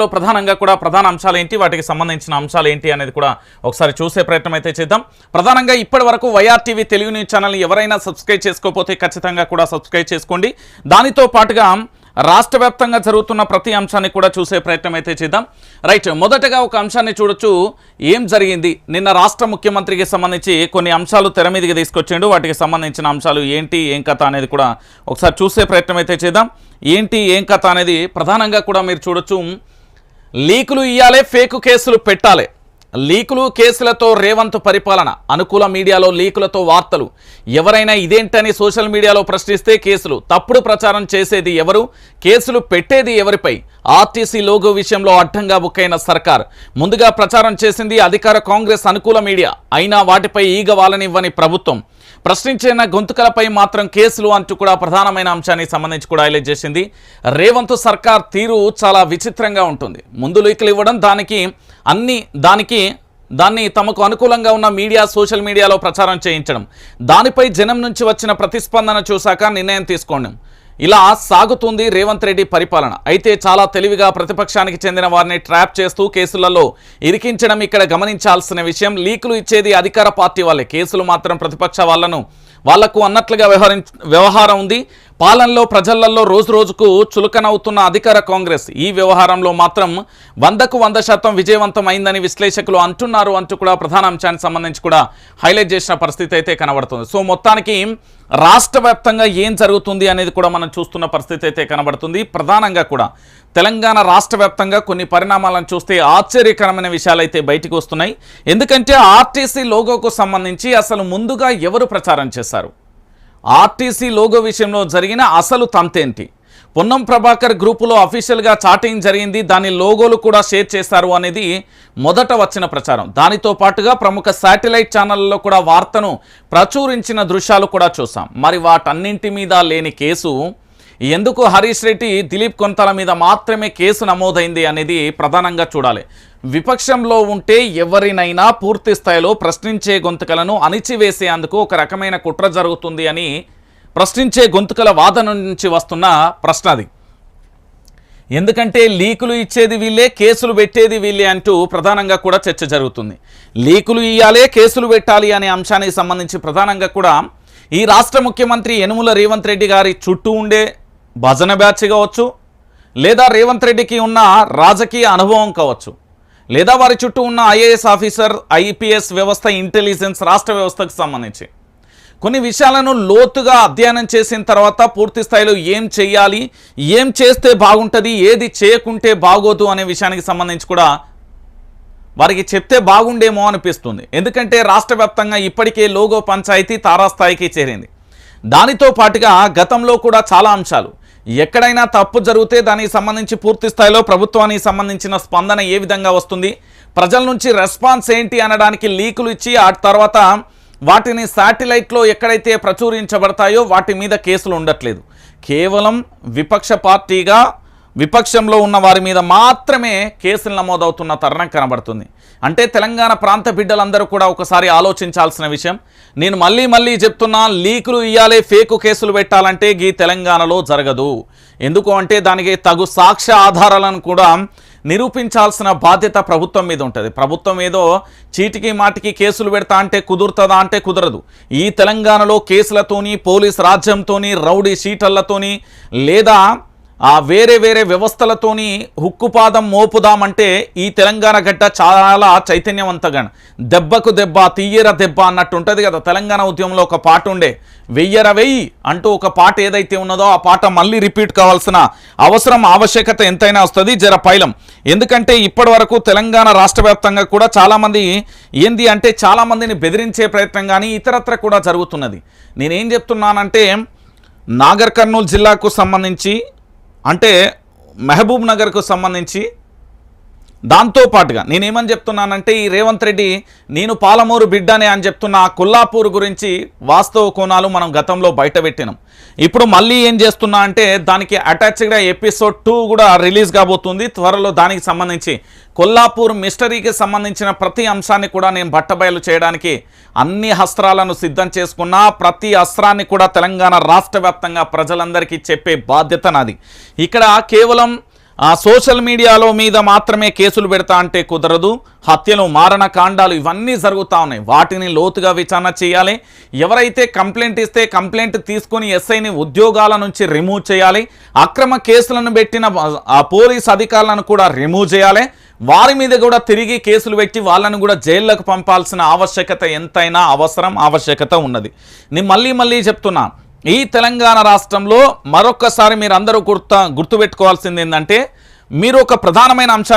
లో ప్రధానంగా కూడా ప్రధాన అంశాలు ఏంటి, వాటికి సంబంధించిన అంశాలు ఏంటి అనేది కూడా ఒకసారి చూసే ప్రయత్నం అయితే చేద్దాం. ప్రధానంగా ఇప్పటి వరకు YR TV Telugu news channel ఎవరైనా సబ్స్క్రైబ్ చేసుకోకపోతే ఖచ్చితంగా కూడా సబ్స్క్రైబ్ చేసుకోండి. దానితో పాటుగా రాష్ట్ర వ్యాప్తంగా జరుగుతున్న ప్రతి అంశాన్ని కూడా చూసే ప్రయత్నం అయితే చేద్దాం. రైట్, మొదటగా ఒక అంశాన్ని చూడొచ్చు. ఏం జరిగింది నిన్న రాష్ట్ర ముఖ్యమంత్రికి సంబంధించి కొన్ని అంశాలు తెర మీదకి తీసుకొచ్చిండు. వాటికి సంబంధించిన అంశాలు ఏంటి, ఏం కథ అనేది కూడా ఒకసారి చూసే ప్రయత్నం అయితే చేద్దాం. ఏంటి ఏం కథ అనేది ప్రధానంగా కూడా మీరు చూడొచ్చు. లీకులు ఇయ్యాలే, ఫేక్ కేసులు పెట్టాలి. లీకులు కేసులతో రేవంత్ పరిపాలన, అనుకూల మీడియాలో లీకులతో వార్తలు. ఎవరైనా ఇదేంటని సోషల్ మీడియాలో ప్రశ్నిస్తే కేసులు. తప్పుడు ప్రచారం చేసేది ఎవరు, కేసులు పెట్టేది ఎవరిపై? ఆర్టీసీ లోగో విషయంలో అడ్డంగా బుక్కైన సర్కార్. ముందుగా ప్రచారం చేసింది అధికార కాంగ్రెస్ అనుకూల మీడియా, అయినా వాటిపై ఈగ వాలనివ్వని ప్రభుత్వం. ప్రశ్నించిన గొంతుకలపై మాత్రం కేసులు అంటూ కూడా ప్రధానమైన అంశానికి సంబంధించి కూడా హైలైట్ చేసింది. రేవంత్ సర్కార్ తీరు చాలా విచిత్రంగా ఉంటుంది. ముందు లీకులు ఇవ్వడం, దాన్ని తమకు అనుకూలంగా ఉన్న మీడియా సోషల్ మీడియాలో ప్రచారం చేయించడం, దానిపై జనం నుంచి వచ్చిన ప్రతిస్పందన చూశాక నిర్ణయం తీసుకోండి. ఇలా సాగుతుంది రేవంత్ రెడ్డి పరిపాలన. అయితే చాలా తెలివిగా ప్రతిపక్షానికి చెందిన వారిని ట్రాప్ చేస్తూ కేసులలో ఇరికించడం ఇక్కడ గమనించాల్సిన విషయం. లీకులు ఇచ్చేది అధికార పార్టీ వాళ్ళే, కేసులు మాత్రం ప్రతిపక్ష వాళ్లకు అన్నట్లుగా వ్యవహారం ఉంది. పాలనలో ప్రజలలో రోజు రోజుకు చులకనవుతున్న అధికార కాంగ్రెస్ ఈ వ్యవహారంలో మాత్రం 100కు 100% విజయవంతం అయిందని విశ్లేషకులు అంటున్నారు అంటూ కూడా ప్రధాన అంశానికి సంబంధించి కూడా హైలైట్ చేసిన పరిస్థితి అయితే కనబడుతుంది. సో మొత్తానికి రాష్ట్ర వ్యాప్తంగా ఏం జరుగుతుంది అనేది కూడా మనం చూస్తున్న పరిస్థితి అయితే కనబడుతుంది. ప్రధానంగా కూడా తెలంగాణ రాష్ట్ర వ్యాప్తంగా కొన్ని పరిణామాలను చూస్తే ఆశ్చర్యకరమైన విషయాలు అయితే బయటకు వస్తున్నాయి. ఎందుకంటే ఆర్టీసీ లోగోకు సంబంధించి అసలు ముందుగా ఎవరు ప్రచారం చేశారు, ఆర్టీసీ లోగో విషయంలో జరిగిన అసలు తంతేంటి, పొన్నం ప్రభాకర్ గ్రూపులో అఫీషియల్గా చాటింగ్ జరిగింది, దాని లోగోలు కూడా షేర్ చేశారు అనేది మొదట వచ్చిన ప్రచారం. దానితో పాటుగా ప్రముఖ శాటిలైట్ ఛానళ్లలో కూడా వార్తను ప్రచురించిన దృశ్యాలు కూడా చూసాం. మరి వాటన్నింటి మీద లేని కేసు ఎందుకు హరీష్ రెడ్డి, దిలీప్ కొంతల మీద మాత్రమే కేసు నమోదైంది అనేది ప్రధానంగా చూడాలి. విపక్షంలో ఉంటే ఎవరినైనా పూర్తి స్థాయిలో ప్రశ్నించే గొంతుకలను అణిచివేసేందుకు ఒక రకమైన కుట్ర జరుగుతుంది అని ప్రశ్నించే గొంతుకల వాదన నుంచి వస్తున్న ప్రశ్న అది. ఎందుకంటే లీకులు ఇచ్చేది వీళ్ళే, కేసులు పెట్టేది వీళ్ళే అంటూ ప్రధానంగా కూడా చర్చ జరుగుతుంది. లీకులు ఇయ్యాలే, కేసులు పెట్టాలి అనే అంశానికి సంబంధించి ప్రధానంగా కూడా ఈ రాష్ట్ర ముఖ్యమంత్రి యనుమల రేవంత్ రెడ్డి గారి చుట్టూ ఉండే భజన బ్యాచ్ కావచ్చు, లేదా రేవంత్ రెడ్డికి ఉన్న రాజకీయ అనుభవం కావచ్చు, లేదా వారి చుట్టూ ఉన్న ఐఏఎస్ ఆఫీసర్, ఐపీఎస్ వ్యవస్థ, ఇంటెలిజెన్స్, రాష్ట్ర వ్యవస్థకు సంబంధించి కొన్ని విషయాలను లోతుగా అధ్యయనం చేసిన తర్వాత పూర్తి స్థాయిలో ఏం చేయాలి, ఏం చేస్తే బాగుంటుంది, ఏది చేయకుంటే బాగోదు అనే విషయానికి సంబంధించి కూడా వారికి చెప్తే బాగుండేమో అనిపిస్తుంది. ఎందుకంటే రాష్ట్ర వ్యాప్తంగా ఇప్పటికే లోగో పంచాయతీ తారాస్థాయికి చేరింది. దానితో పాటుగా గతంలో కూడా చాలా అంశాలు, ఎక్కడైనా తప్పు జరిగితే దానికి సంబంధించి పూర్తి స్థాయిలో ప్రభుత్వానికి సంబంధించిన స్పందన ఏ విధంగా వస్తుంది, ప్రజల నుంచి రెస్పాన్స్ ఏంటి అనడానికి లీకులు ఇచ్చి ఆ తర్వాత వాటిని శాటిలైట్లో ఎక్కడైతే ప్రచురించబడతాయో వాటి మీద కేసులు ఉండట్లేదు. కేవలం విపక్ష పార్టీగా విపక్షంలో ఉన్న వారి మీద మాత్రమే కేసులు నమోదవుతున్న తరుణం కనబడుతుంది. అంటే తెలంగాణ ప్రాంత బిడ్డలందరూ కూడా ఒకసారి ఆలోచించాల్సిన విషయం. నేను మళ్ళీ చెప్తున్నా, లీకులు ఇయ్యాలే, ఫేకు కేసులు పెట్టాలంటే ఈ తెలంగాణలో జరగదు. ఎందుకు అంటే దానికి తగు సాక్ష్య ఆధారాలను కూడా నిరూపించాల్సిన బాధ్యత ప్రభుత్వం మీద ఉంటుంది. ప్రభుత్వం ఏదో చీటికి మాటికి కేసులు పెడతా అంటే కుదురుతుందా అంటే కుదరదు. ఈ తెలంగాణలో కేసులతోని, పోలీస్ రాజ్యంతోని, రౌడీ షీటర్లతోని, లేదా వేరే వ్యవస్థలతోని హుక్కుపాదం మోపుదామంటే ఈ తెలంగాణ గడ్డ చాలా చైతన్యవంతంగా, దెబ్బకు దెబ్బ తీయర దెబ్బ అన్నట్టు ఉంటుంది కదా. తెలంగాణ ఉద్యమంలో ఒక పాట ఉండే, వెయ్యర వెయ్యి అంటూ ఒక పాట ఏదైతే ఉన్నదో ఆ పాట మళ్ళీ రిపీట్ కావాల్సిన ఆవశ్యకత ఎంతైనా వస్తుంది. జర పైలం. ఎందుకంటే ఇప్పటి వరకు తెలంగాణ రాష్ట్ర వ్యాప్తంగా కూడా చాలామంది ఏంది అంటే చాలామందిని బెదిరించే ప్రయత్నం కానీ ఇతరత్ర కూడా జరుగుతున్నది. నేనేం చెప్తున్నానంటే నాగర్ కర్నూలు జిల్లాకు సంబంధించి, అంటే మహబూబ్ నగర్కు సంబంధించి, దాంతోపాటుగా నేనేమని చెప్తున్నానంటే ఈ రేవంత్ రెడ్డి నేను పాలమూరు బిడ్డనే అని చెప్తున్న కొల్లాపూర్ గురించి వాస్తవ కోణాలు మనం గతంలో బయటపెట్టినాం. ఇప్పుడు మళ్ళీ ఏం చేస్తున్నా అంటే దానికి అటాచ్డ్గా ఎపిసోడ్ 2 కూడా రిలీజ్ కాబోతుంది త్వరలో. దానికి సంబంధించి కొల్లాపూర్ మిస్టరీకి సంబంధించిన ప్రతి అంశాన్ని కూడా నేను బట్టబయలు చేయడానికి అన్ని అస్త్రాలను సిద్ధం చేసుకున్నా. ప్రతి అస్త్రాన్ని కూడా తెలంగాణ రాష్ట్ర వ్యాప్తంగా ప్రజలందరికీ చెప్పే బాధ్యత నాది. ఇక్కడ కేవలం సోషల్ మీడియాలో మీద మాత్రమే కేసులు పెడతా అంటే కుదరదు. హత్యలు, మారణకాండాలు ఇవన్నీ జరుగుతూ ఉన్నాయి. వాటిని లోతుగా విచారణ చేయాలి. ఎవరైతే కంప్లైంట్ ఇస్తే కంప్లైంట్ తీసుకొని ఎస్ఐని ఉద్యోగాల నుంచి రిమూవ్ చేయాలి. అక్రమ కేసులను పెట్టిన ఆ పోలీస్ అధికారులను కూడా రిమూవ్ చేయాలి. వారి మీద కూడా తిరిగి కేసులు పెట్టి వాళ్ళను కూడా జైల్లోకి పంపాల్సిన ఆవశ్యకత ఎంతైనా ఆవశ్యకత ఉన్నది. నేను మళ్ళీ చెప్తున్నా, ఈ తెలంగాణ రాష్ట్రంలో మరొక్కసారి మీరు అందరూ గుర్తుపెట్టుకోవాల్సింది ఏంటంటే, మీరు ఒక ప్రధానమైన అంశాన్ని